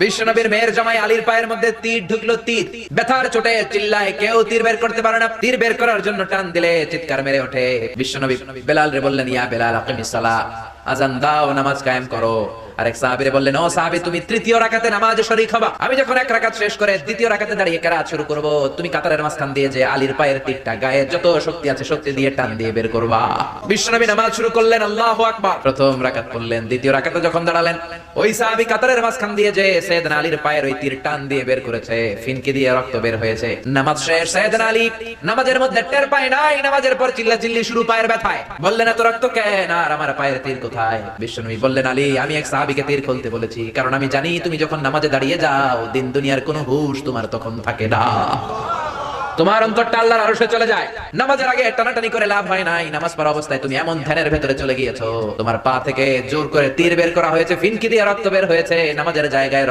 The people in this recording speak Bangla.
বিশ্বনবীর মেয়ের জামাই আলীর পায়ের মধ্যে তীর ঢুকলো। তীর ব্যথার চোটে চিল্লায়, কেউ তীর বের করতে পারে না। তীর বের করার জন্য টান দিলে চিৎকার মেরে ওঠে। বিশ্বনবী বেলাল রে বললেন, ইয়া বেলাল আকিমিস সালাহ, আযান দাও, নামাজ কায়েম করো। আরেক সাহাবীরে বললেন, ও সাহাবী, তুমি তৃতীয় রাকাতে নামাজে শরীক হবা। আমি যখন এক রাকাত শেষ করে দ্বিতীয় রাকাতে দাঁড়িয়ে কেরাত শুরু করব, তুমি কাতারের মাঝখান দিয়ে যে আলীর পায়ের তীরটা গায়ে যত শক্তি আছে শক্তি দিয়ে টান দিয়ে বের করবা। বিশ্বনবী নামাজ শুরু করলেন, আল্লাহু আকবার। প্রথম রাকাত পড়লেন। দ্বিতীয় রাকাতে যখন দাঁড়ালেন, ওই সাহাবী কাতারের মাঝখান দিয়ে যে সাইয়েদনা আলীর পায়ের ওই তীর টান দিয়ে বের করেছে, ফিনকি দিয়ে রক্ত বের হয়েছে। নামাজ শেষ। সাইয়েদনা আলী নামাজের মধ্যে টের পায় নাই, নামাজের পর চিল্লাচিল্লি শুরু পায়ের ব্যথায়। বললেন, এত রক্ত কেন আর আমার পায়ের তীর কোথায়? বিশ্বনবী বললেন, আলী, আমি এক সাহাবীকে তীর খুলতে বলেছি, কারণ আমি জানি তুমি যখন নামাজে দাঁড়িয়ে যাও দিন দুনিয়ার কোনো হুঁশ তোমার তখন থাকে না। তোমার অন্তরটা আল্লাহর আরশে চলে যায়। নামাজের আগে টানাটানি করে লাভ হয় নাই। নামাজ পড়া অবস্থায় তুমি এমন ধ্যানের ভেতরে চলে গিয়েছো, তোমার পা থেকে জোর করে তীর বের করা হয়েছে, ফিনকি দিয়ে রক্ত বের হয়েছে। নামাজের জায়গায়